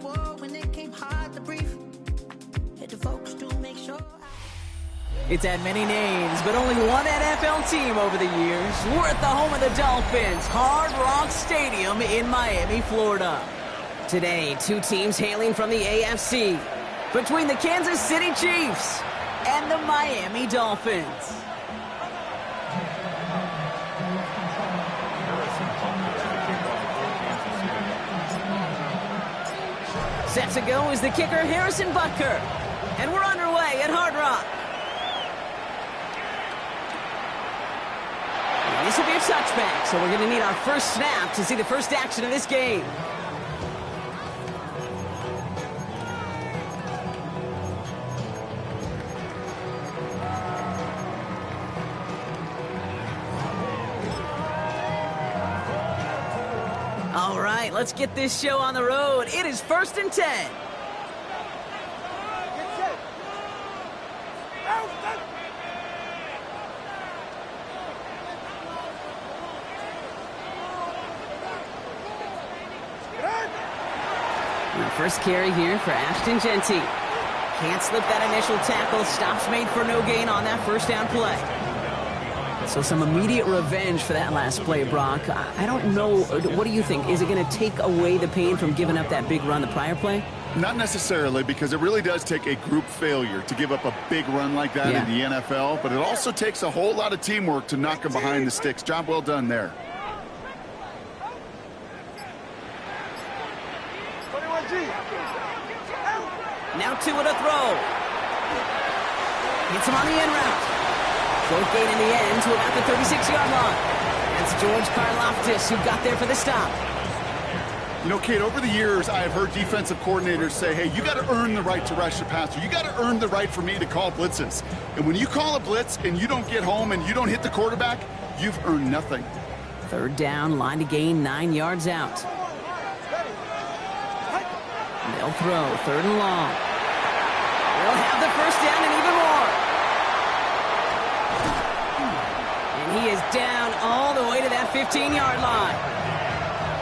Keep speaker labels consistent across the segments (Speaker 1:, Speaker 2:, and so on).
Speaker 1: war when it came hard to breathe. Had to focus to make sure.
Speaker 2: It's had many names, but only one NFL team over the years. We're at the home of the Dolphins, Hard Rock Stadium in Miami, Florida. Today, two teams hailing from the AFC, between the Kansas City Chiefs and the Miami Dolphins. Set to go is the kicker, Harrison Butker. And we're underway at Hard Rock. And this will be a touchback, so we're going to need our first snap to see the first action of this game. All right, let's get this show on the road. It is 1st and 10. The first carry here for Ashton Genty. Can't slip that initial tackle. Stops made for no gain on that first down play. So some immediate revenge for that last play, Brock. I don't know. What do you think? Is it going to take away the pain from giving up that big run the prior play?
Speaker 3: Not necessarily, because it really does take a group failure to give up a big run like that in the NFL. But it also takes a whole lot of teamwork to knock them behind the sticks. Job well done there.
Speaker 2: Now two with a throw. Hits him on the end route. Short gain in the end to about the 36-yard line. That's George Karlaftis who got there for the stop.
Speaker 3: You know, Kate, over the years, I have heard defensive coordinators say, hey, you got to earn the right to rush the passer. You got to earn the right for me to call blitzes. And when you call a blitz and you don't get home and you don't hit the quarterback, you've earned nothing.
Speaker 2: Third down, line to gain, 9 yards out. They'll throw, 3rd and long. They'll have the first down and even more. And he is down all the way to that 15-yard line.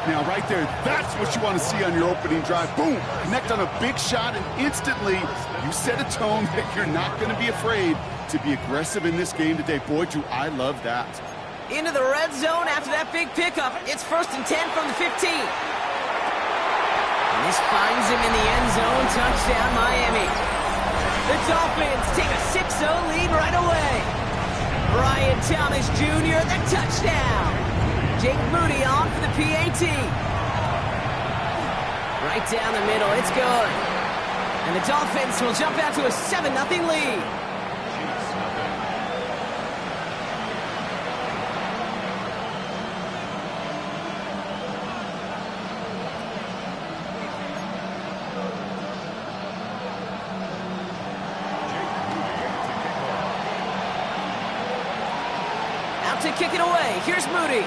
Speaker 3: Now, right there, that's what you want to see on your opening drive. Boom! Connect on a big shot, and instantly you set a tone that you're not going to be afraid to be aggressive in this game today. Boy, do I love that.
Speaker 2: Into the red zone after that big pickup. It's 1st and 10 from the 15. And this finds him in the end zone. Touchdown, Miami. The Dolphins take a 6-0 lead right away. Brian Thomas Jr., the touchdown. Jake Moody on for the PAT. Right down the middle, it's good. And the Dolphins will jump out to a 7-0 lead. Out to kick it away, here's Moody.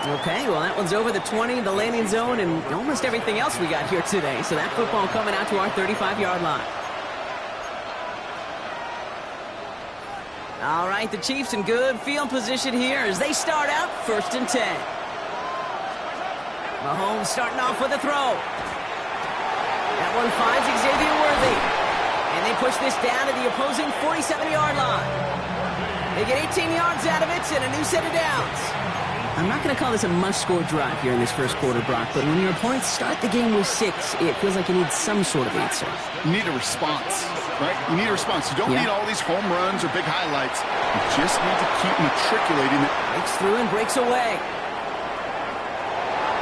Speaker 2: Okay, well, that one's over the 20, the landing zone, and almost everything else we got here today. So that football coming out to our 35-yard line. All right, the Chiefs in good field position here as they start out 1st and 10. Mahomes starting off with a throw. That one finds Xavier Worthy. And they push this down to the opposing 47-yard line. They get 18 yards out of it and a new set of downs. I'm not going to call this a must-score drive here in this first quarter, Brock, but when your opponents start the game with 6, it feels like you need some sort of answer.
Speaker 3: You need a response, right? You need a response. You don't need all these home runs or big highlights. You just need to keep matriculating it.
Speaker 2: Breaks through and breaks away.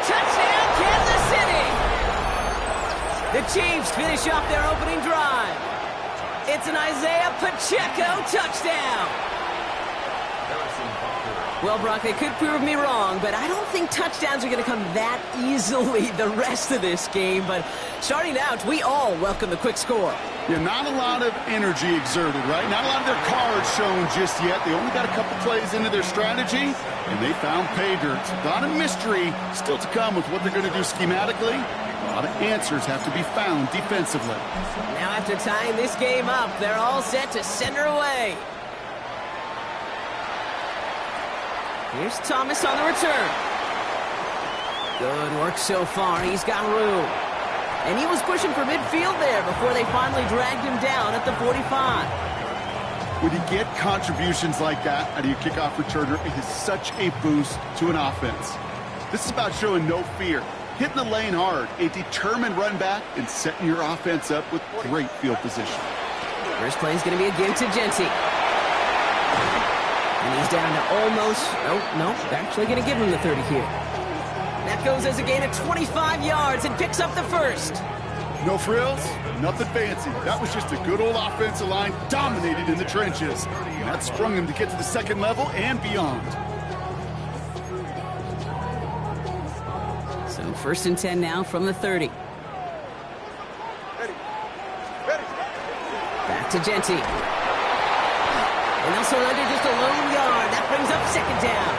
Speaker 2: Touchdown, Kansas City! The Chiefs finish off their opening drive. It's an Isaiah Pacheco touchdown. Well, Brock, they could prove me wrong, but I don't think touchdowns are going to come that easily the rest of this game. But starting out, we all welcome the quick score.
Speaker 3: Yeah, not a lot of energy exerted, right? Not a lot of their cards shown just yet. They only got a couple plays into their strategy, and they found pay dirt. A lot of mystery still to come with what they're going to do schematically. A lot of answers have to be found defensively.
Speaker 2: Now, after tying this game up, they're all set to send her away. Here's Thomas on the return. Good work so far. He's got room. And he was pushing for midfield there before they finally dragged him down at the 45.
Speaker 3: When you get contributions like that out of your kickoff returner, it is such a boost to an offense. This is about showing no fear, hitting the lane hard, a determined run back, and setting your offense up with great field position.
Speaker 2: First play is going to be a give to Genty. And he's down to almost, no, actually going to give him the 30 here. That goes as a gain of 25 yards and picks up the first.
Speaker 3: No frills, nothing fancy. That was just a good old offensive line dominated in the trenches. And that sprung him to get to the second level and beyond.
Speaker 2: So first and 10 now from the 30. Back to Genty. And they'll surrender just a lone yard. That brings up second down.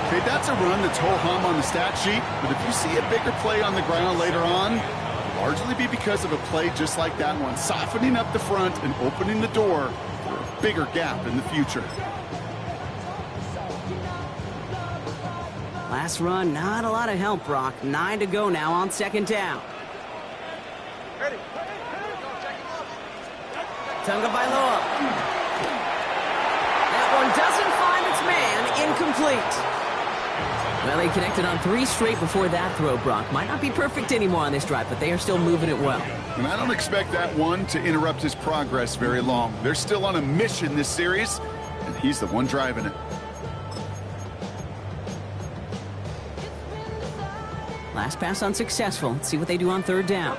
Speaker 3: Okay, that's a run that's ho-hum on the stat sheet, but if you see a bigger play on the ground later on, it'll largely be because of a play just like that one, softening up the front and opening the door for a bigger gap in the future.
Speaker 2: Last run, not a lot of help, Brock. 9 to go now on second down. Tunga Bailoa. That one doesn't find its man. Incomplete. Well, they connected on 3 straight before that throw, Brock. Might not be perfect anymore on this drive, but they are still moving it well.
Speaker 3: And I don't expect that one to interrupt his progress very long. They're still on a mission this series, and he's the one driving it.
Speaker 2: Last pass unsuccessful. Let's see what they do on third down.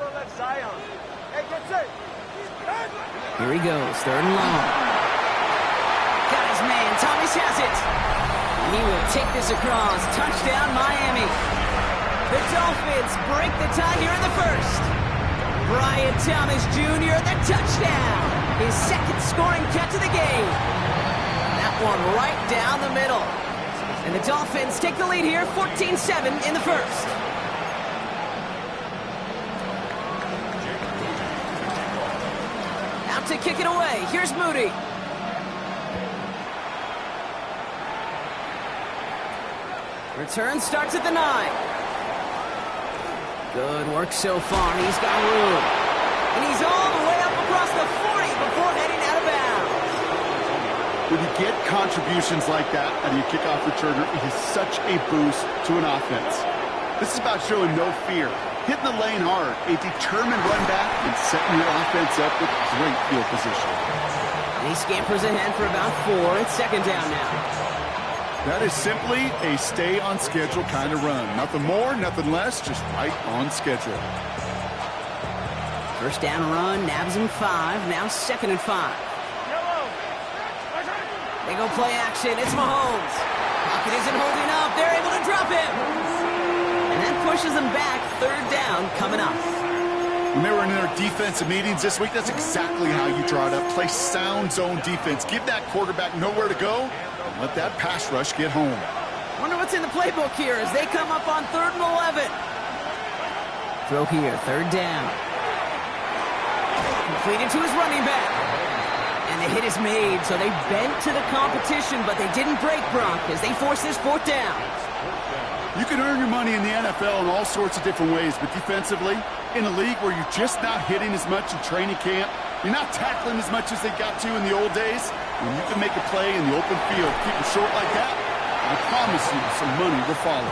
Speaker 2: Here he goes, third and long. Got his man, Thomas has it. And he will take this across. Touchdown, Miami. The Dolphins break the tie here in the first. Brian Thomas Jr., the touchdown. His second scoring catch of the game. That one right down the middle. And the Dolphins take the lead here, 14-7 in the first. Out to kick it away. Here's Moody. Return starts at the 9. Good work so far. He's got room. And he's all the way up across the 40 before heading out of bounds.
Speaker 3: When you get contributions like that out of your kickoff returner, it is such a boost to an offense. This is about showing no fear, hitting the lane hard, a determined run back, and setting your offense up with great field position.
Speaker 2: And he scampers ahead for about 4. It's second down now.
Speaker 3: That is simply a stay-on-schedule kind of run. Nothing more, nothing less, just right on schedule.
Speaker 2: First down run, nabs him 5, now second and 5. They go play action, it's Mahomes. Pocket isn't holding up, they're able to drop him. And that pushes them back, third down coming up.
Speaker 3: When they were in their defensive meetings this week, that's exactly how you draw it up. Play sound zone defense. Give that quarterback nowhere to go. Let that pass rush get home.
Speaker 2: Wonder what's in the playbook here as they come up on 3rd and 11. Throw here, third down. Completed to his running back. And the hit is made, so they bent to the competition, but they didn't break, Brock, as they force this 4th down.
Speaker 3: You can earn your money in the NFL in all sorts of different ways, but defensively, in a league where you're just not hitting as much in training camp, you're not tackling as much as they got to in the old days, when you can make a play in the open field, keep it short like that, I promise you some money will follow.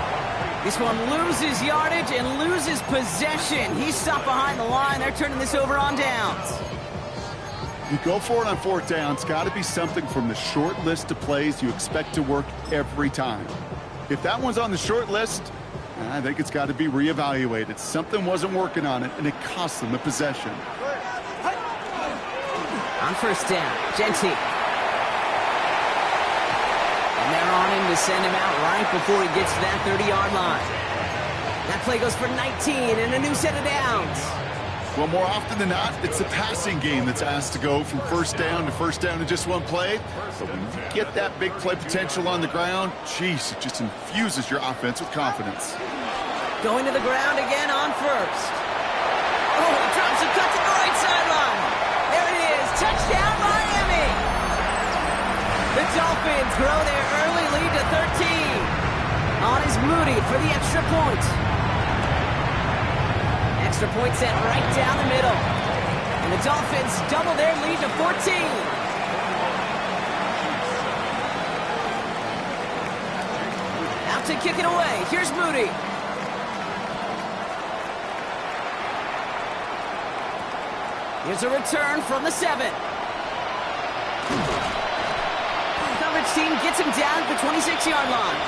Speaker 2: This one loses yardage and loses possession. He's stopped behind the line. They're turning this over on downs.
Speaker 3: You go for it on 4th down. It's got to be something from the short list of plays you expect to work every time. If that one's on the short list, I think it's got to be reevaluated. Something wasn't working on it, and it cost them the possession.
Speaker 2: On first down, Genty. And they're on him to send him out right before he gets to that 30-yard line. That play goes for 19 and a new set of downs.
Speaker 3: Well, more often than not, it's the passing game that's asked to go from first down to just one play. But when you get that big play potential on the ground, geez, it just infuses your offense with confidence.
Speaker 2: Going to the ground again on first. Oh, he drops a cut to the right sideline. There it is. Touchdown, Miami. The Dolphins grow their early lead to 13. On is Moody for the extra point. Extra point set right down the middle. And the Dolphins double their lead to 14. Out to kick it away. Here's Moody. Here's a return from the 7. Coverage team gets him down at the 26-yard line.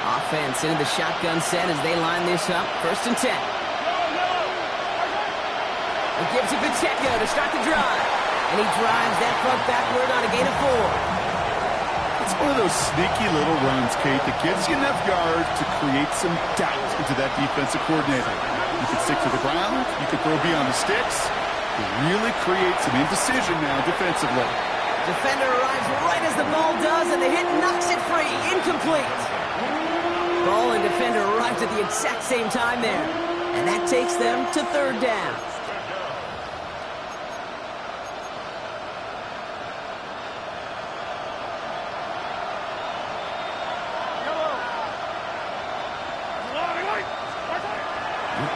Speaker 2: Offense into the shotgun set as they line this up. 1st and 10. He gives it to Pacheco to start the drive. And he drives that puck backward on a gain of 4.
Speaker 3: It's one of those sneaky little runs, Kate, that gives you enough yards to create some doubt into that defensive coordinator. You can stick to the ground. You can throw beyond the sticks. It really creates some indecision now defensively.
Speaker 2: Defender arrives right as the ball does, and the hit knocks it free. Incomplete. Ball and defender arrived at the exact same time there. And that takes them to 3rd down.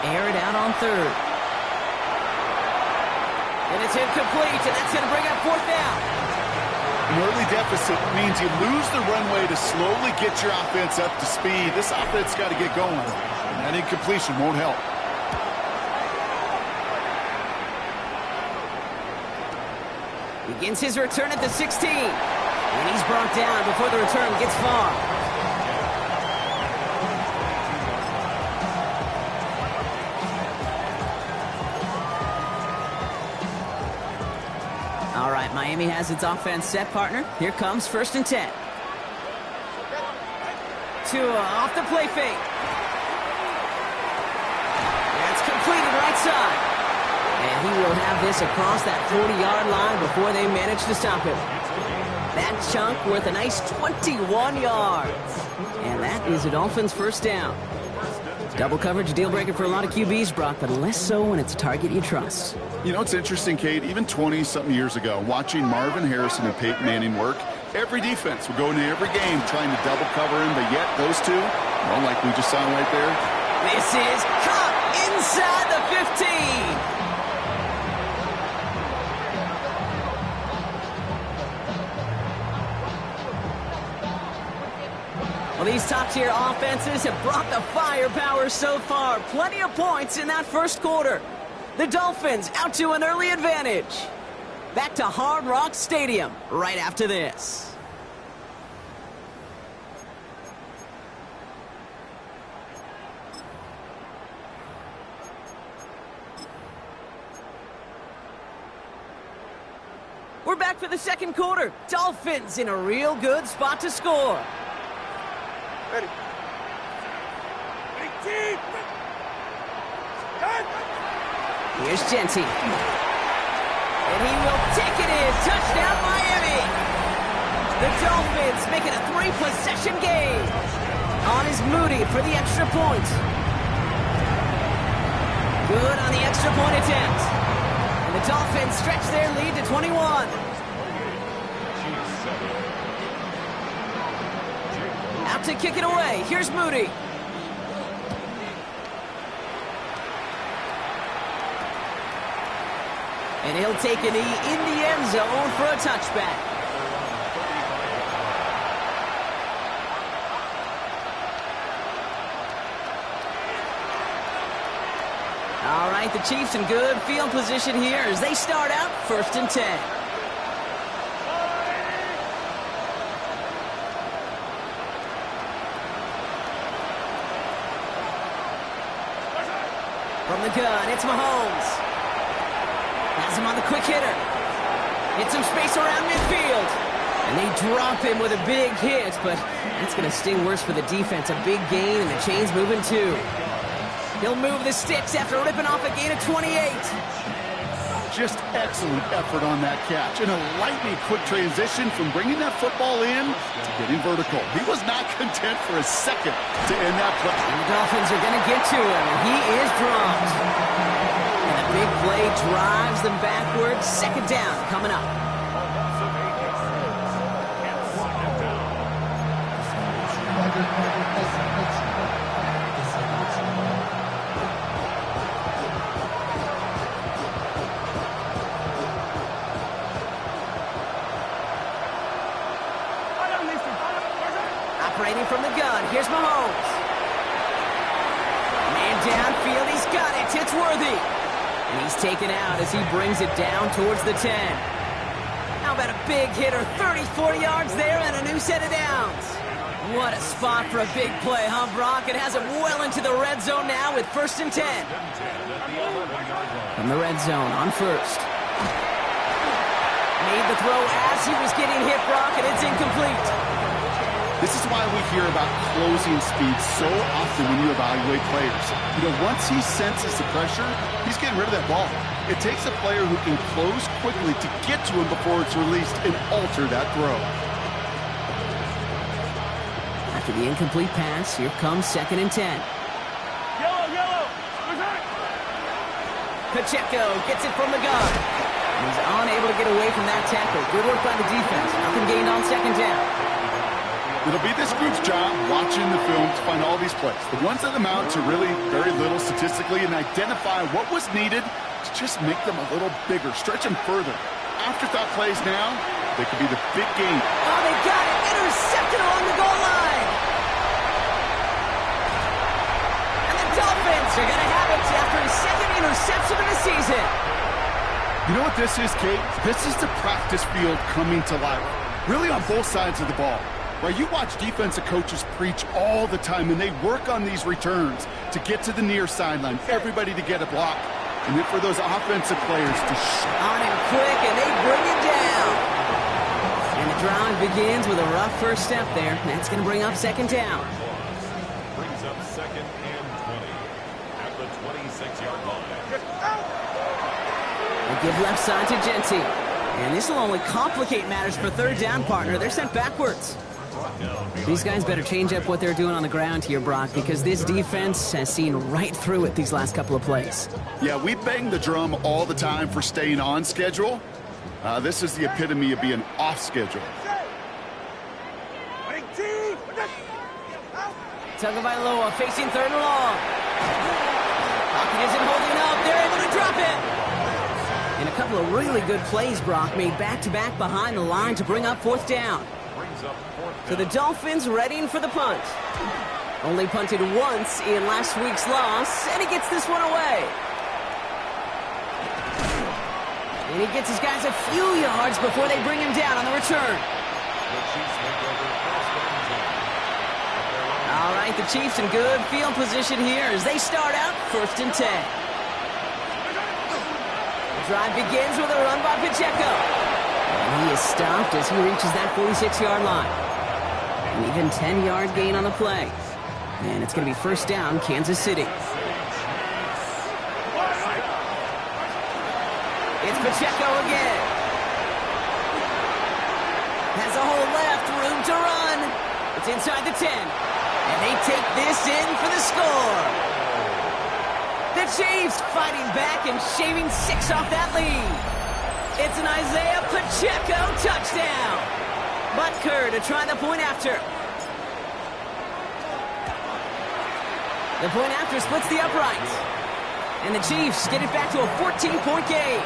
Speaker 2: Air it out on 3rd. And it's incomplete, and that's going to bring up 4th down.
Speaker 3: An early deficit means you lose the runway to slowly get your offense up to speed. This offense got to get going, and that incompletion won't help.
Speaker 2: Begins his return at the 16. And he's brought down before the return gets far. All right, Miami has its offense set, partner. Here comes 1st and 10. Tua off the play fake. That's completed right side. And he will have this across that 40-yard line before they manage to stop him. That chunk worth a nice 21 yards. And that is a Dolphins' 1st down. Double coverage deal breaker for a lot of QBs, Brock, but less so when it's a target you trust.
Speaker 3: You know, it's interesting, Kate, even 20-something years ago, watching Marvin Harrison and Peyton Manning work, every defense would go into every game trying to double cover him, but yet those two, well, like we just saw right there.
Speaker 2: This is caught inside the 15. Well, these top-tier offenses have brought the firepower so far. Plenty of points in that 1st quarter. The Dolphins out to an early advantage. Back to Hard Rock Stadium right after this. We're back for the 2nd quarter. Dolphins in a real good spot to score.
Speaker 4: Ready. 18.
Speaker 2: Here's Genty. And he will take it in. Touchdown, Miami. The Dolphins make it a 3-possession game. On is Moody for the extra point. Good on the extra point attempt. And the Dolphins stretch their lead to 21. Out to kick it away. Here's Moody. And he'll take a knee in the end zone for a touchback. All right, the Chiefs in good field position here as they start out 1st and 10. From the gun, it's Mahomes. Has him on the quick hitter. Hits some space around midfield. And they drop him with a big hit, but that's going to sting worse for the defense. A big gain, and the chain's moving too. He'll move the sticks after ripping off a gain of 28.
Speaker 3: Just excellent effort on that catch. And a lightning quick transition from bringing that football in to getting vertical. He was not content for a second to end that play.
Speaker 2: And the Dolphins are going to get to him, and he is dropped. And the Big play drives them backwards. Second down coming up. Operating from the gun. Here's Mahomes. Man downfield. He's got it. It's Worthy. And he's taken out as he brings it down towards the 10. How about a big hitter? 30, 40 yards there and a new set of downs. What a spot for a big play, huh, Brock? It has him well into the red zone now with 1st and 10. From the red zone on first. Made the throw as he was getting hit, Brock, and it's incomplete.
Speaker 3: This is why we hear about closing speed so often when you evaluate players. You know, once he senses the pressure, he's getting rid of that ball. It takes a player who can close quickly to get to him before it's released and alter that throw.
Speaker 2: After the incomplete pass, here comes 2nd and 10.
Speaker 4: Yellow.
Speaker 2: Pacheco gets it from the gun. He's unable to get away from that tackle. Good work by the defense. Nothing gained on 2nd down.
Speaker 3: It'll be this group's job watching the film to find all these plays. The ones that amount to really very little statistically and identify what was needed to just make them a little bigger, stretch them further. Afterthought plays now, they could be the big game.
Speaker 2: Oh, they got it. Intercepted along the goal line. And the Dolphins are going to have it after his 2nd interception of the season.
Speaker 3: You know what this is, Kate? This is the practice field coming to life. Really on both sides of the ball. Right, you watch defensive coaches preach all the time, and they work on these returns to get to the near sideline, everybody to get a block. And then for those offensive players to
Speaker 2: on him quick, and they bring it down. And the drive begins with a rough first step there. That's going to bring up 2nd down.
Speaker 5: Brings up 2nd and 20 at the 26-yard line.
Speaker 2: They give left side to Genty. And this will only complicate matters for 3rd down, partner. They're sent backwards. These guys better change up what they're doing on the ground here, Brock, because this defense has seen right through it these last couple of plays.
Speaker 3: Yeah, we bang the drum all the time for staying on schedule. This is the epitome of being off schedule.
Speaker 2: Tagovailoa facing 3rd and long. Pocket isn't holding up. They're able to drop it. And a couple of really good plays, Brock, made back-to-back behind the line to bring up 4th down. So the Dolphins readying for the punt. Only punted once in last week's loss, and he gets this one away. And he gets his guys a few yards before they bring him down on the return. All right, the Chiefs in good field position here as they start out 1st and 10. The drive begins with a run by Pacheco. And he is stopped as he reaches that 46-yard line. An even 10-yard gain on the play. And it's going to be 1st down, Kansas City. It's Pacheco again. Has a hole left, room to run. It's inside the 10. And they take this in for the score. The Chiefs fighting back and shaving 6 off that lead. It's an Isaiah Pacheco touchdown. Butker to try the point after. The point after splits the uprights. And the Chiefs get it back to a 14-point game.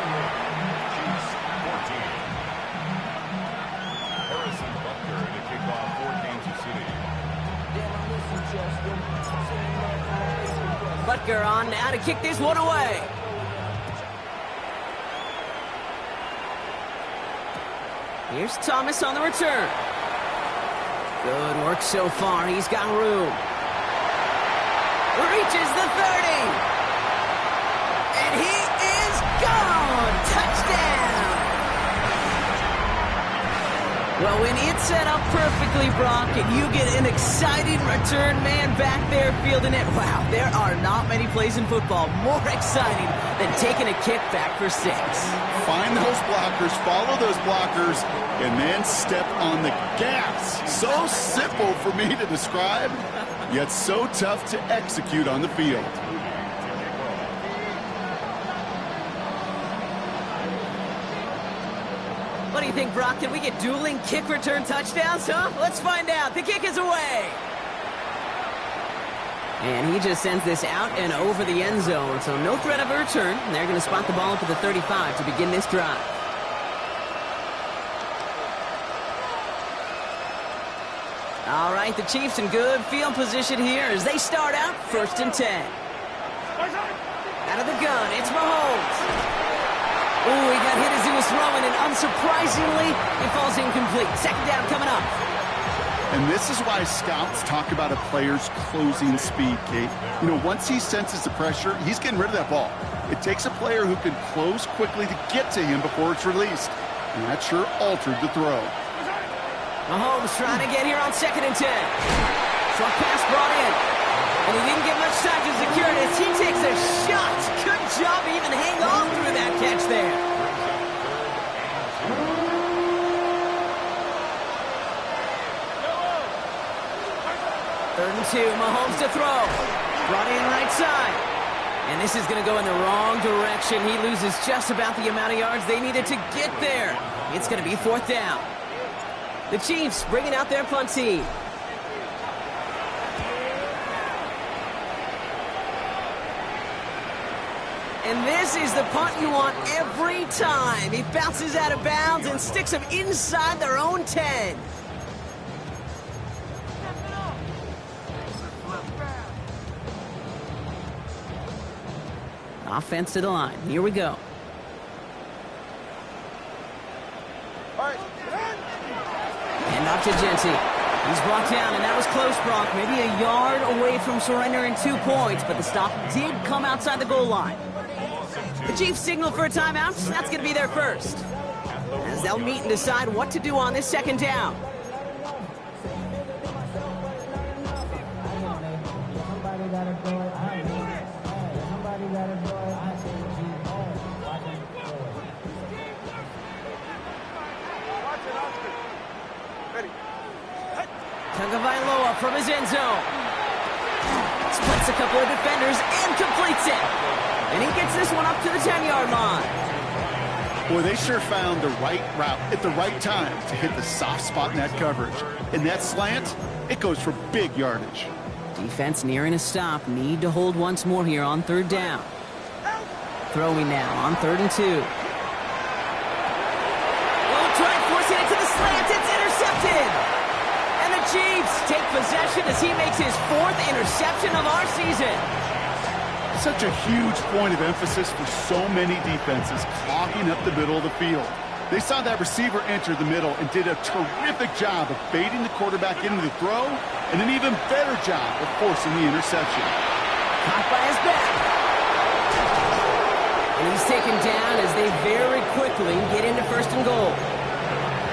Speaker 5: Chiefs 14. Harrison Butker to kick off for Kansas City.
Speaker 2: Butker on now to kick this one away. Here's Thomas on the return. Good work so far. He's got room. Reaches the 30. And he is gone. Touchdown. Well, when it's set up perfectly, Brock, and you get an exciting return man back there fielding it, wow, there are not many plays in football more exciting than taking a kick back for 6.
Speaker 3: Find those blockers, follow those blockers, and then step on the gas. So simple for me to describe, yet so tough to execute on the field.
Speaker 2: think, Brock? Can we get dueling kick return touchdowns, huh? Let's find out. The kick is away. And he just sends this out and over the end zone, so no threat of a return. They're going to spot the ball up at the 35 to begin this drive. All right, the Chiefs in good field position here as they start out 1st and 10. Out of the gun, it's Mahomes. Ooh, he got hit as he was throwing, and unsurprisingly, he falls incomplete. 2nd down coming up.
Speaker 3: And this is why scouts talk about a player's closing speed, Kate. You know, once he senses the pressure, he's getting rid of that ball. It takes a player who can close quickly to get to him before it's released. And that sure altered the throw.
Speaker 2: Mahomes trying to get here on 2nd and 10. Short pass brought in. And he didn't get much time to secure it as he takes a shot. Good job to even hang on through that catch there. Third and 2, Mahomes to throw. Brought in right side. And this is going to go in the wrong direction. He loses just about the amount of yards they needed to get there. It's going to be 4th down. The Chiefs bringing out their punt team. And this is the punt you want every time. He bounces out of bounds and sticks them inside their own 10. Offense to the line. Here we go. And off to Genty. He's brought down, and that was close, Brock. Maybe a yard away from surrendering 2 points, but the stop did come outside the goal line. The Chiefs signal for a timeout. That's going to be their first, as they'll meet and decide what to do on this 2nd down. Tagovailoa from his end zone. Splits a couple of defenders and completes it. And he gets this one up to the 10-yard line.
Speaker 3: Boy, they sure found the right route at the right time to hit the soft spot in that coverage. And that slant, it goes for big yardage.
Speaker 2: Defense nearing a stop. Need to hold once more here on 3rd down. Throwing now on 3rd and 2. Oh, try forcing it to the slant. It's intercepted. And the Chiefs take possession as he makes his 4th interception of our season.
Speaker 3: Such a huge point of emphasis for so many defenses clogging up the middle of the field. They saw that receiver enter the middle and did a terrific job of baiting the quarterback into the throw, and an even better job of forcing the interception.
Speaker 2: Caught by his back. And he's taken down as they very quickly get into 1st and goal.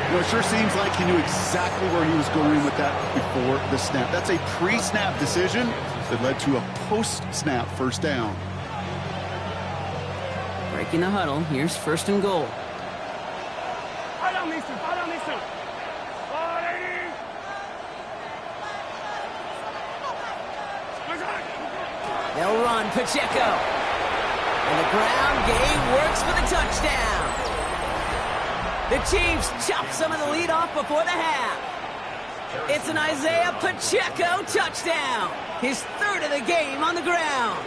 Speaker 3: Well, it sure seems like he knew exactly where he was going with that before the snap. That's a pre-snap decision that led to a post-snap 1st down.
Speaker 2: Breaking the huddle. Here's 1st and goal. They'll run Pacheco. And the ground game works for the touchdown. The Chiefs chop some of the lead off before the half. It's an Isaiah Pacheco touchdown. His 3rd of the game on the ground.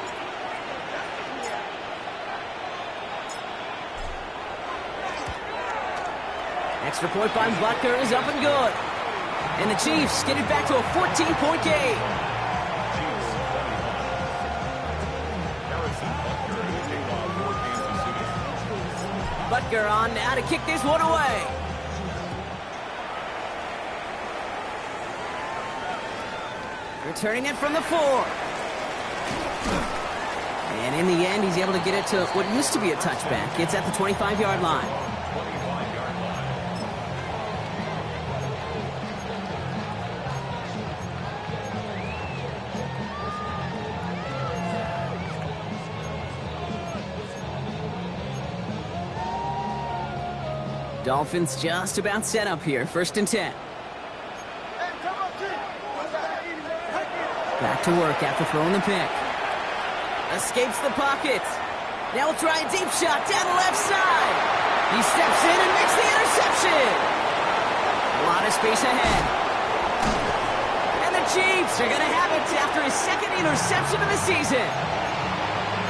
Speaker 2: Extra point by Butker is up and good. And the Chiefs get it back to a 14-point game. Butker on now to kick this one away. Returning it from the 4. And in the end, he's able to get it to what used to be a touchback. It's at the 25-yard line. Dolphins just about set up here. 1st and 10. Back to work after throwing the pick. Escapes the pocket. Now we'll try a deep shot down the left side. He steps in and makes the interception. A lot of space ahead. And the Chiefs are going to have it after his second interception of the season.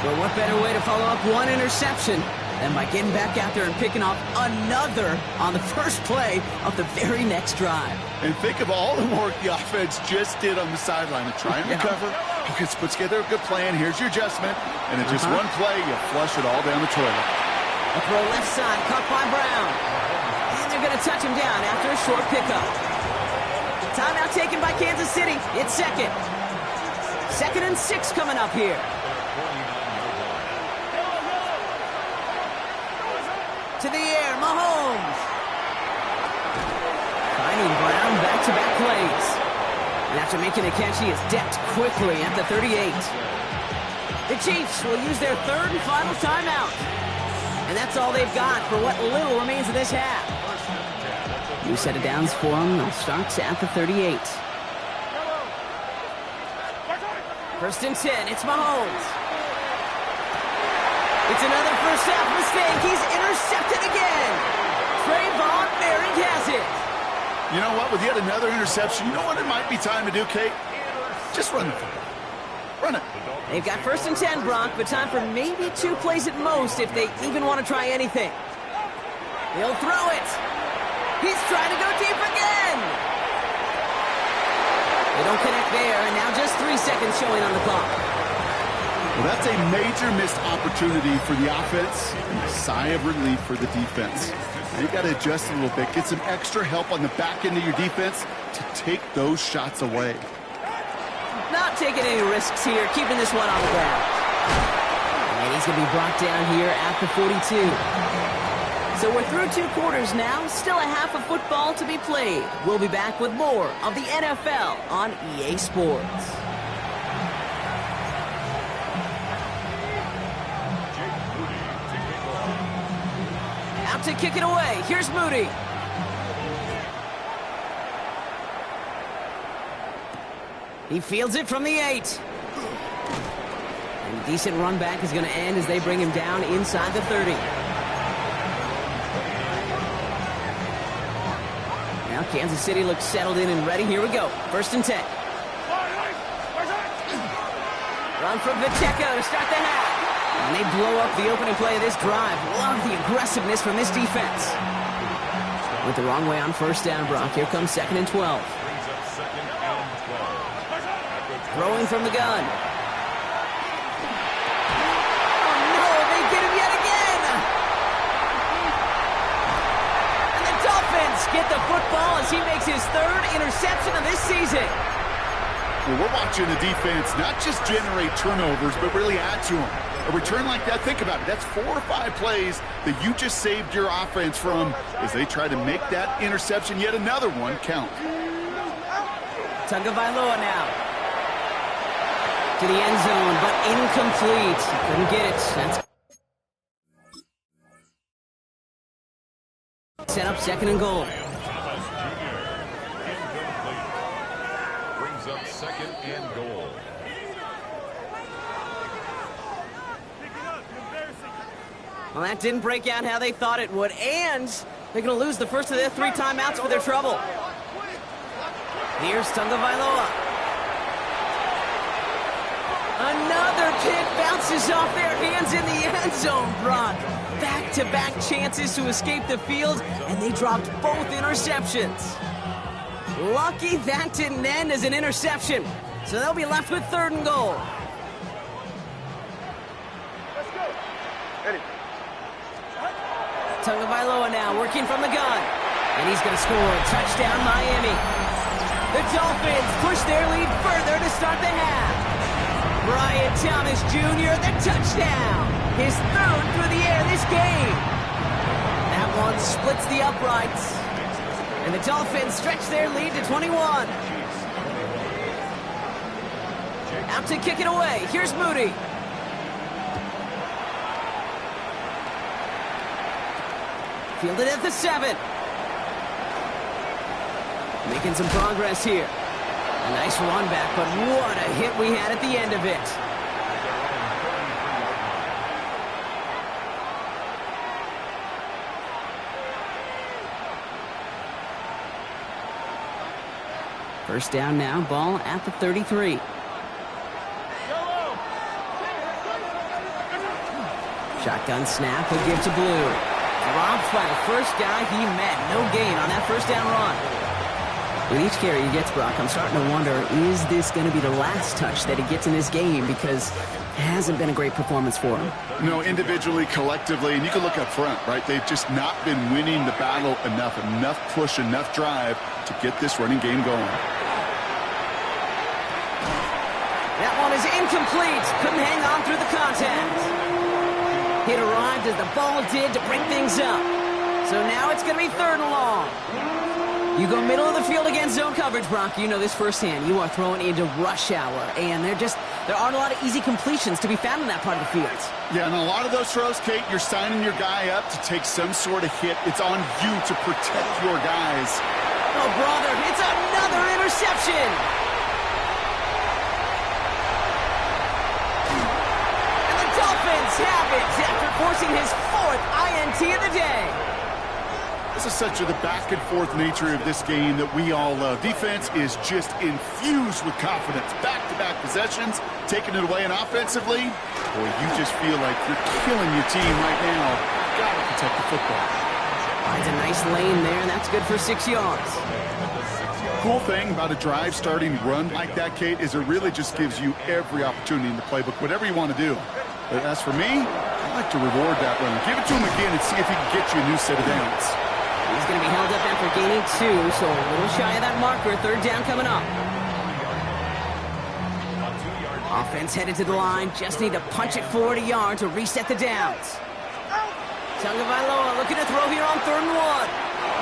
Speaker 2: Well, what better way to follow up one interception than by getting back out there and picking off another on the first play of the very next drive.
Speaker 3: And think of all the work the offense just did on the sideline to try and recover. You can put together a good plan. Here's your adjustment. And in just one play, you flush it all down the toilet.
Speaker 2: A throw left side, caught by Brown. And they're going to touch him down after a short pickup. Timeout taken by Kansas City. It's second. 2nd and 6 coming up here. To the air, Mahomes. Finding Brown back-to-back plays. And after making a catch, he is decked quickly at the 38. The Chiefs will use their 3rd and final timeout. And that's all they've got for what little remains of this half. New set of downs for them. They'll start at the 38. 1st and 10. It's Mahomes. It's another first half mistake. He's intercepted again. Trayvon Merrick has it.
Speaker 3: You know what? With yet another interception, you know what it might be time to do, Kate? Just run the football. Run it.
Speaker 2: They've got 1st and 10, Brock, but time for maybe 2 plays at most if they even want to try anything. He'll throw it. He's trying to go deep again. They don't connect there, and now just 3 seconds showing on the clock.
Speaker 3: Well, that's a major missed opportunity for the offense and a sigh of relief for the defense. Now you got to adjust a little bit, get some extra help on the back end of your defense to take those shots away.
Speaker 2: Not taking any risks here, keeping this one on the ground. And he's going to be brought down here at the 42. So we're through 2 quarters now, still a half of football to be played. We'll be back with more of the NFL on EA Sports. Out to kick it away. Here's Moody. He fields it from the 8. And a decent run back is going to end as they bring him down inside the 30. Now Kansas City looks settled in and ready. Here we go. 1st and 10. Run from Pacheco to start the half. And they blow up the opening play of this drive. Love the aggressiveness from this defense. Went the wrong way on 1st down, Brock. Here comes 2nd and 12. Throwing from the gun. Oh, no, they get him yet again. And the Dolphins get the football as he makes his 3rd interception of this season.
Speaker 3: Well, we're watching the defense not just generate turnovers, but really add to them. A return like that, think about it. That's 4 or 5 plays that you just saved your offense from as they try to make that interception, yet another one, count.
Speaker 2: Tagovailoa now. To the end zone, but incomplete. Couldn't get it. That's set up 2nd and goal.
Speaker 5: Brings up 2nd and goal.
Speaker 2: Well, that didn't break out how they thought it would, and they're going to lose the first of their 3 timeouts for their trouble. Here's Tagovailoa. Another kick bounces off their hands in the end zone, Brock. Back-to-back chances to escape the field, and they dropped both interceptions. Lucky that didn't end as an interception, so they'll be left with 3rd and goal. Tagovailoa now working from the gun, and he's going to score. Touchdown, Miami. The Dolphins push their lead further to start the half. Brian Thomas Jr., the touchdown. His 3rd through the air this game. That one splits the uprights. And the Dolphins stretch their lead to 21. Out to kick it away. Here's Moody. Fielded at the 7. Making some progress here. A nice run back, but what a hit we had at the end of it. First down now, ball at the 33. Shotgun snap, he'll give to Blue. Dropped by the first guy he met. No gain on that first down run. With each carry he gets, Brock, I'm starting to wonder, is this going to be the last touch that he gets in this game? Because it hasn't been a great performance for him.
Speaker 3: No, individually, collectively, and you can look up front, right? They've just not been winning the battle enough push, enough drive to get this running game going.
Speaker 2: That one is incomplete. Couldn't hang on through the contact. It arrived as the ball did to break things up. So now it's going to be 3rd and long. You go middle of the field against zone coverage, Brock. You know this firsthand. You are throwing into rush hour, and there aren't a lot of easy completions to be found in that part of the field.
Speaker 3: Yeah, and a lot of those throws, Kate, you're signing your guy up to take some sort of hit. It's on you to protect your guys.
Speaker 2: Oh, brother, it's another interception. And the Dolphins have it after forcing his 4th INT of the day.
Speaker 3: This is such the back-and-forth nature of this game that we all love. Defense is just infused with confidence. Back-to-back possessions, taking it away, and offensively, boy, you just feel like you're killing your team right now. Got to protect the football.
Speaker 2: Finds a nice lane there, and that's good for 6 yards.
Speaker 3: Cool thing about a drive starting run like that, Kate, is it really just gives you every opportunity in the playbook, whatever you want to do. But as for me, I like to reward that run. Give it to him again and see if he can get you a new set of downs.
Speaker 2: He's going to be held up after gaining 2, so a little shy of that marker. 3rd down coming up. Offense headed to the line. Just need to punch it 40 yards to reset the downs. Tagovailoa looking to throw here on 3rd and 1.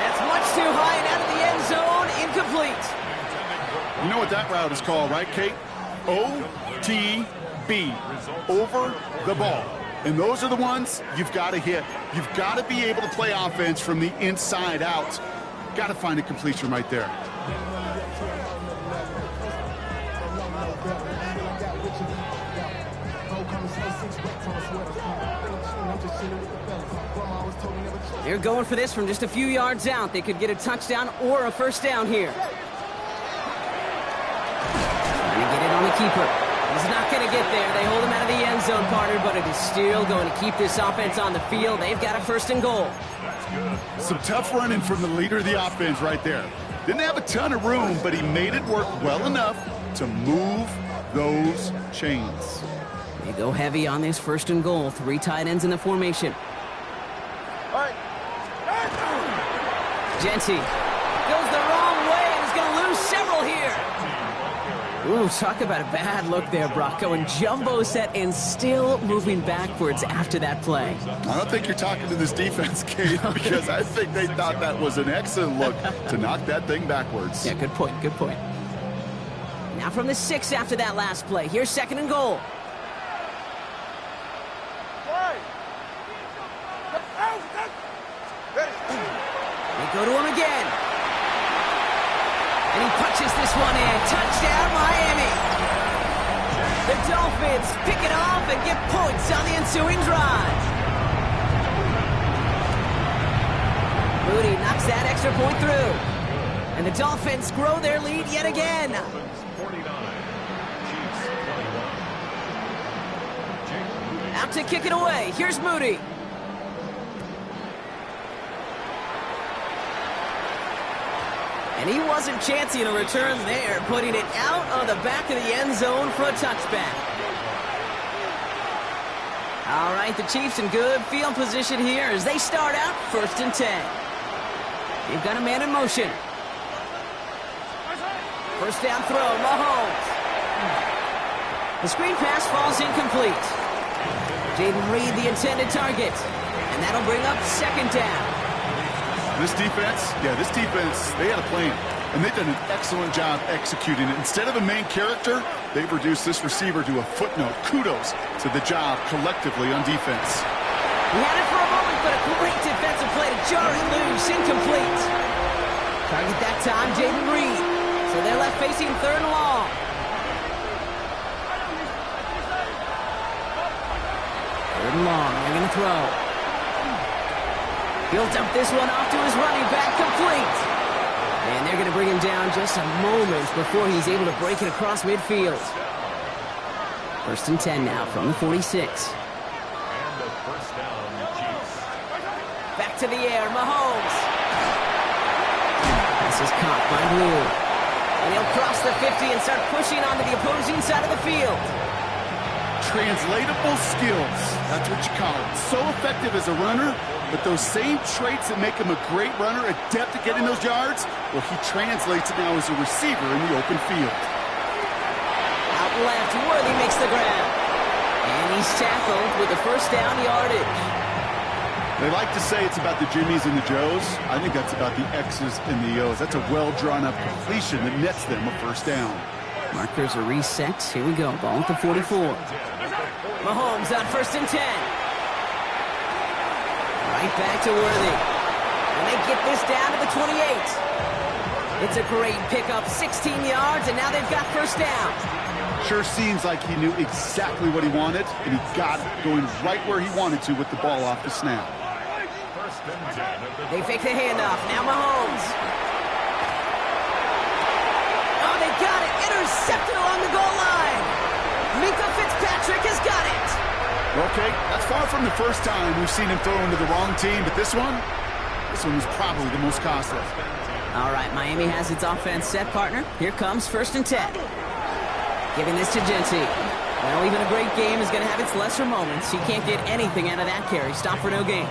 Speaker 2: That's much too high and out of the end zone. Incomplete.
Speaker 3: You know what that route is called, right, Kate? OTB. Over the ball. And those are the ones you've got to hit. You've got to be able to play offense from the inside out. Got to find a completion right there.
Speaker 2: They're going for this from just a few yards out. They could get a touchdown or a first down here. Trying to get it on the keeper. He's not going to get there. They hold him out of the end zone, partner, but it is still going to keep this offense on the field. They've got a 1st and goal.
Speaker 3: Some tough running from the leader of the offense right there. Didn't have a ton of room, but he made it work well enough to move those chains.
Speaker 2: They go heavy on this 1st and goal. 3 tight ends in the formation. Genty goes the wrong way and is going to lose several here. Ooh, talk about a bad look there, Brock. Going jumbo set and still moving backwards after that play.
Speaker 3: I don't think you're talking to this defense, Kate, because I think they thought that was an excellent look to knock that thing backwards.
Speaker 2: Yeah, good point, good point. Now from the 6 after that last play. Here's 2nd and goal. They go to him again. And he punches this one in. Touchdown, Miami. The Dolphins pick it off and get points on the ensuing drive. Moody knocks that extra point through. And the Dolphins grow their lead yet again.
Speaker 5: 49, Chiefs 21.
Speaker 2: Out to kick it away. Here's Moody. And he wasn't chancing a return there, putting it out of the back of the end zone for a touchback. All right, the Chiefs in good field position here as they start out 1st and 10. They've got a man in motion. 1st down throw, Mahomes. The screen pass falls incomplete. Jaden Reed, the intended target. And that'll bring up 2nd down.
Speaker 3: This defense, they had a plan, and they've done an excellent job executing it. Instead of a main character, they've reduced this receiver to a footnote. Kudos to the job collectively on defense.
Speaker 2: He had it for a moment, but a great defensive play to jar it loose, incomplete. Target that time, Jaden Reed. So they're left facing 3rd and long. 3rd and long, they're going to throw. He'll dump this one off to his running back, complete. And they're going going to bring him down just a moment before he's able to break it across midfield. 1st and 10 now from the 46.
Speaker 5: And the first down, Chiefs.
Speaker 2: Back to the air, Mahomes. This is caught by Blue. And he'll cross the 50 and start pushing onto the opposing side of the field.
Speaker 3: Translatable skills. That's what you call it. So effective as a runner, but those same traits that make him a great runner, adept at getting those yards, well, he translates it now as a receiver in the open field.
Speaker 2: Out left, Worthy makes the grab. And he's tackled with the first down yardage.
Speaker 3: They like to say it's about the Jimmies and the Joes. I think that's about the X's and the O's. That's a well-drawn-up completion that nets them a first down.
Speaker 2: Markers are reset. Here we go. Ball at the 44. Mahomes on 1st and 10. Right back to Worthy. And they get this down to the 28. It's a great pickup. 16 yards, and now they've got first down.
Speaker 3: Sure seems like he knew exactly what he wanted, and he got it, going right where he wanted to with the ball off the snap.
Speaker 2: They fake the handoff. Now Mahomes. Oh, they got it. Intercepted along the goal line. Minka Fitzpatrick has got it.
Speaker 3: Okay, that's far from the first time we've seen him throw into the wrong team, but this one was probably the most costly.
Speaker 2: All right, Miami has its offense set, partner. Here comes 1st and 10. Giving this to Genty. Well, even a great game is going to have its lesser moments. He can't get anything out of that carry. Stop for no gain.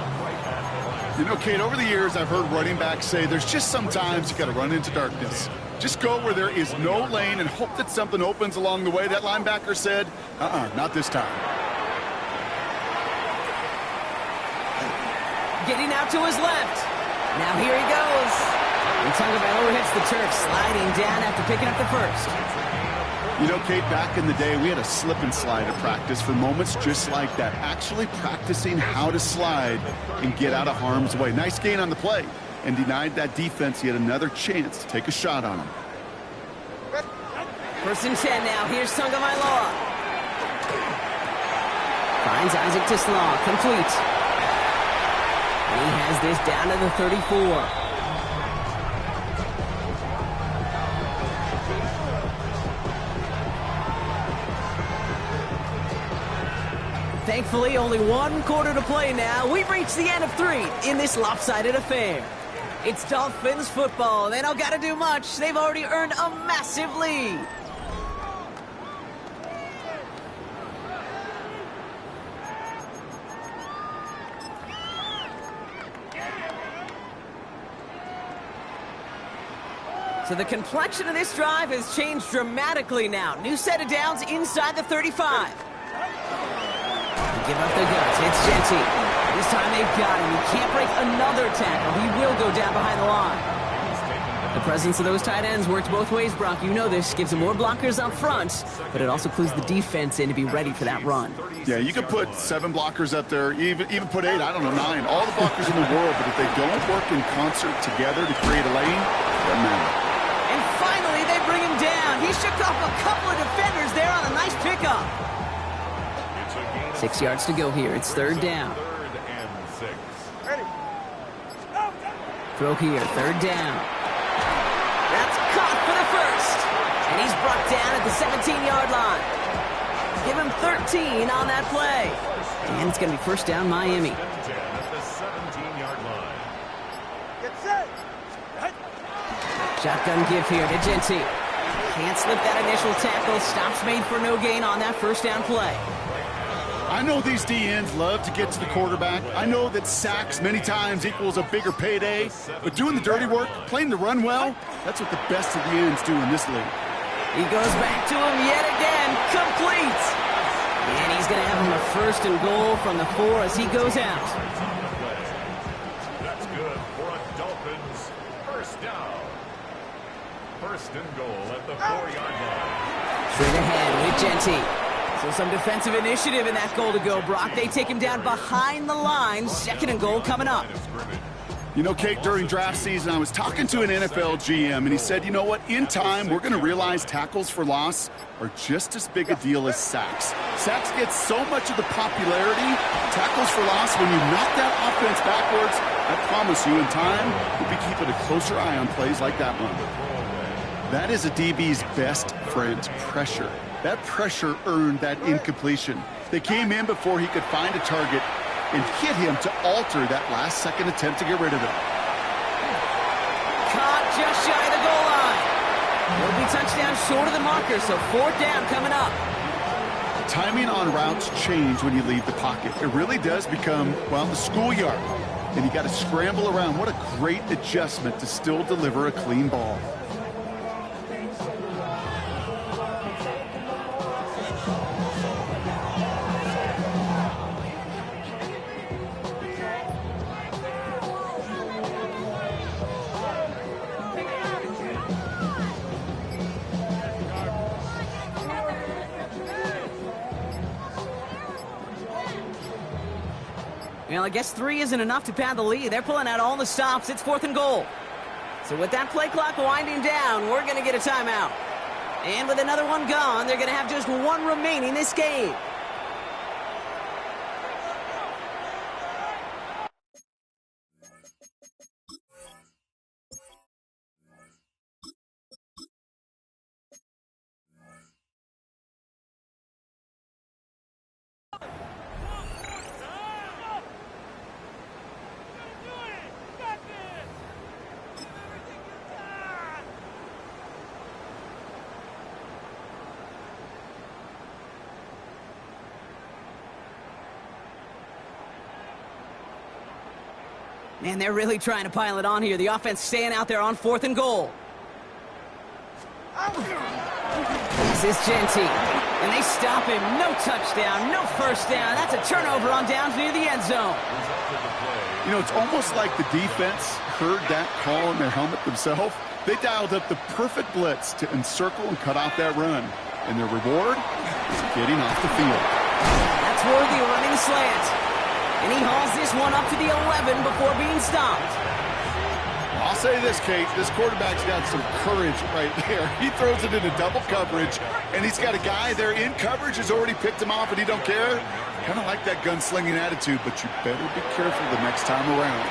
Speaker 3: You know, Kate, over the years, I've heard running backs say there's just sometimes you got to run into darkness. Just go where there is no lane and hope that something opens along the way. That linebacker said, not this time.
Speaker 2: Getting out to his left. Now here he goes. And Tagovailoa hits the turf, sliding down after picking up the first.
Speaker 3: You know, Kate, back in the day, we had a slip and slide at practice for moments just like that. Actually practicing how to slide and get out of harm's way. Nice gain on the play. And denied that defense yet another chance to take a shot on him.
Speaker 2: 1st and 10 now. Here's Tagovailoa. Finds Isaac to Slaw. Complete. And he has this down to the 34. Thankfully, only 1 quarter to play now. We've reached the end of 3 in this lopsided affair. It's Dolphins football. They don't got to do much. They've already earned a massive lead. So the complexion of this drive has changed dramatically now. New set of downs inside the 35. Give up the guts. It's Genty. This time they've got him. He can't break another tackle. He will go down behind the line. The presence of those tight ends works both ways, Brock. You know this. Gives them more blockers up front, but it also clues the defense in to be ready for that run.
Speaker 3: Yeah, you could put 7 blockers up there, even put 8, I don't know, 9. All the blockers in the world, but if they don't work in concert together to create a lane, it doesn't matter.
Speaker 2: And finally, they bring him down. He shook off a couple of defenders there on a nice pickup. 6 yards to go here. It's 3rd down.
Speaker 5: 3rd and 6.
Speaker 2: Throw here. 3rd down. That's caught for the first. And he's brought down at the 17-yard line. Give him 13 on that play. And it's going to be first down Miami.
Speaker 5: At the 17-yard line.
Speaker 4: Get set.
Speaker 2: Shotgun give here to Genty. Can't slip that initial tackle. Stops made for no gain on that first down play.
Speaker 3: I know these DNs love to get to the quarterback. I know that sacks many times equals a bigger payday. But doing the dirty work, playing the run well, that's what the best of the ends do in this league.
Speaker 2: He goes back to him yet again. Complete. And he's going to have him a 1st and goal from the 4 as he goes out.
Speaker 5: That's good for a Dolphins first down. 1st and goal at the 4-yard line.
Speaker 2: Straight ahead with Genty. So some defensive initiative in that goal to go, Brock. They take him down behind the line. 2nd and goal coming up.
Speaker 3: You know, Kate, during draft season, I was talking to an NFL GM, and he said, you know what, in time, we're going to realize tackles for loss are just as big a deal as sacks. Sacks get so much of the popularity. Tackles for loss, when you knock that offense backwards, I promise you, in time, we'll be keeping a closer eye on plays like that one. That is a DB's best friend, pressure. That pressure earned that incompletion. They came in before he could find a target and hit him to alter that last-second attempt to get rid of it.
Speaker 2: Caught just shy of the goal line. It'll be touchdown short of the marker, so 4th down coming up.
Speaker 3: Timing on routes change when you leave the pocket. It really does become, well, the schoolyard. And you got to scramble around. What a great adjustment to still deliver a clean ball.
Speaker 2: Well, I guess 3 isn't enough to pad the lead. They're pulling out all the stops. It's 4th and goal. So with that play clock winding down, we're going to get a timeout. And with another one gone, they're going to have just 1 remaining this game. Man, they're really trying to pile it on here. The offense staying out there on 4th and goal. This is Genty. And they stop him. No touchdown, no first down. That's a turnover on downs near the end zone.
Speaker 3: You know, it's almost like the defense heard that call in their helmet themselves. They dialed up the perfect blitz to encircle and cut off that run. And their reward is getting off the field.
Speaker 2: That's Worthy running the slant. And he hauls this one up to the 11 before being stopped.
Speaker 3: I'll say this, Kate. This quarterback's got some courage right there. He throws it into double coverage, and he's got a guy there in coverage who's already picked him off, and he don't care. Kind of like that gunslinging attitude, but you better be careful the next time around.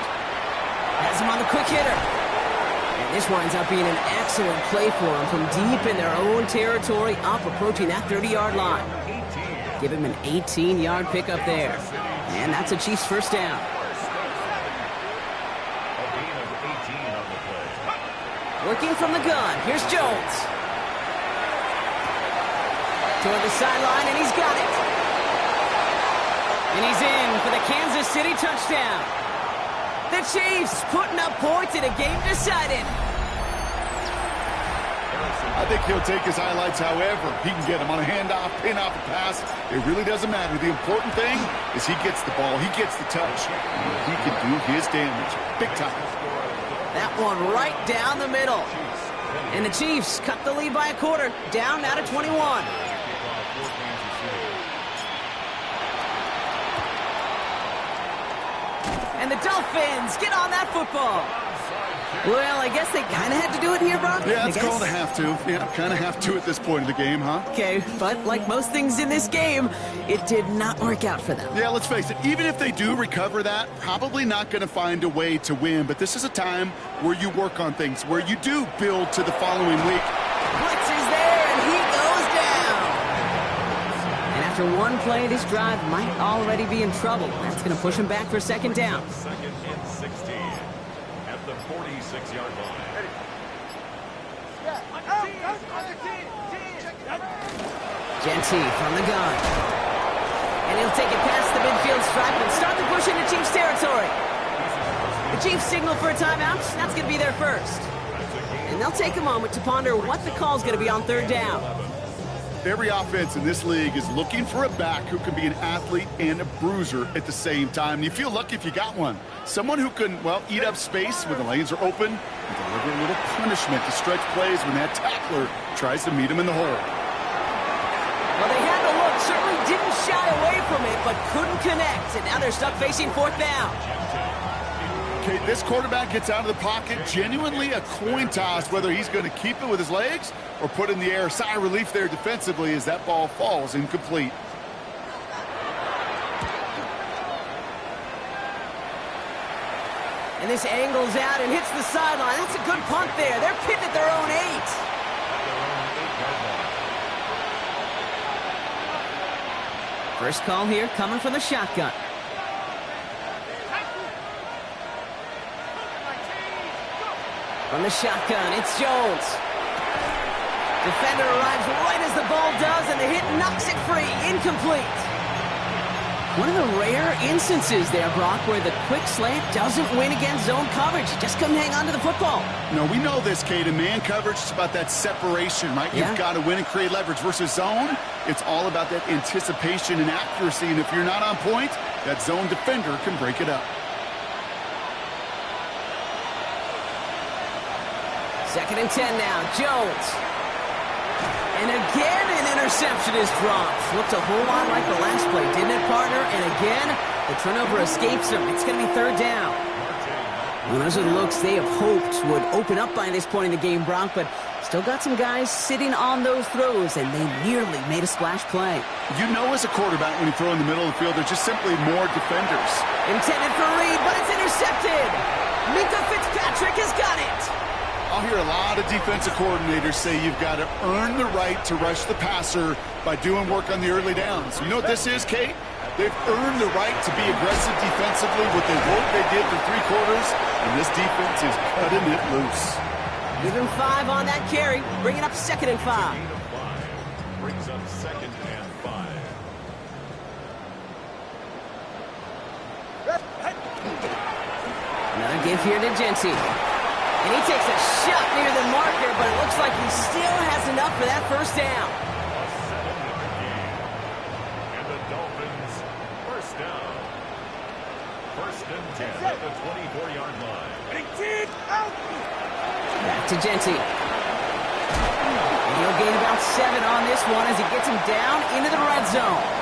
Speaker 2: Has him on the quick hitter. And this winds up being an excellent play for him from deep in their own territory, up approaching that 30-yard line. Give him an 18-yard pickup there. And that's a Chiefs first down. Working from the gun. Here's Jones. Toward the sideline, and he's got it. And he's in for the Kansas City touchdown. The Chiefs putting up points in a game decided.
Speaker 3: I think he'll take his highlights however he can get them on a handoff, pin off a pass. It really doesn't matter. The important thing is he gets the ball, he gets the touch. He can do his damage. Big time.
Speaker 2: That one right down the middle. And the Chiefs cut the lead by a quarter, down now to 21. And the Dolphins get on that football. Well, I guess they kind of had to do it here, Brock.
Speaker 3: Yeah, it's called a have to. Yeah, kind of have to at this point in the game, huh?
Speaker 2: Okay, but like most things in this game, it did not work out for them.
Speaker 3: Yeah, let's face it, even if they do recover that, probably not going to find a way to win. But this is a time where you work on things, where you do build to the following week.
Speaker 2: Blitz is there, and he goes down. And after one play, this drive might already be in trouble. That's going to push him back for 2nd down.
Speaker 5: 2nd and 16 at the 46-yard line.
Speaker 2: Genty from the gun. And he'll take it past the midfield stripe and start to push into Chiefs territory. The Chiefs signal for a timeout. That's going to be their first. And they'll take a moment to ponder what the call's going to be on 3rd down.
Speaker 3: Every offense in this league is looking for a back who can be an athlete and a bruiser at the same time. And you feel lucky if you got one. Someone who can, well, eat up space when the lanes are open and deliver a little punishment to stretch plays when that tackler tries to meet him in the hole.
Speaker 2: Well, they had to look, certainly didn't shy away from it, but couldn't connect. And now they're stuck facing 4th down.
Speaker 3: Okay, this quarterback gets out of the pocket, genuinely a coin toss whether he's going to keep it with his legs or put it in the air. Sigh of relief there defensively as that ball falls incomplete.
Speaker 2: And this angles out and hits the sideline. That's a good punt there. They're pinned at their own 8. First call here coming from the shotgun. From the shotgun, it's Jones. Defender arrives right as the ball does, and the hit knocks it free. Incomplete. One of the rare instances there, Brock, where the quick slant doesn't win against zone coverage. You just couldn't hang on to the football.
Speaker 3: No, we know this, Kate. In man coverage, it's about that separation, right?
Speaker 2: Yeah.
Speaker 3: You've got to win and create leverage versus zone. It's all about that anticipation and accuracy, and if you're not on point, that zone defender can break it up.
Speaker 2: Second and 10 now. Jones. And again, an interception is dropped. Looked a whole lot like the last play, didn't it, partner? And again, the turnover escapes him. It's going to be third down. Well, those are the looks they have hoped would open up by this point in the game, Brock, but still got some guys sitting on those throws, and they nearly made a splash play.
Speaker 3: You know as a quarterback when you throw in the middle of the field, there's just simply more defenders.
Speaker 2: Intended for Reed, but it's intercepted. Minka Fitzpatrick has got it.
Speaker 3: I'll hear a lot of defensive coordinators say you've got to earn the right to rush the passer by doing work on the early downs. You know what this is, Kate? They've earned the right to be aggressive defensively with the work they did for 3 quarters, and this defense is cutting it loose.
Speaker 2: Give him 5 on that carry, bringing up second and 5.
Speaker 5: Brings up second and 5.
Speaker 2: Another give here to Genty. And he takes a shot near the marker, but it looks like he still has enough for that first down.
Speaker 5: A 7-minute game. And the Dolphins first down. First and 10 at the 24-yard line.
Speaker 2: Back to Genty. And he'll gain about 7 on this one as he gets him down into the red zone.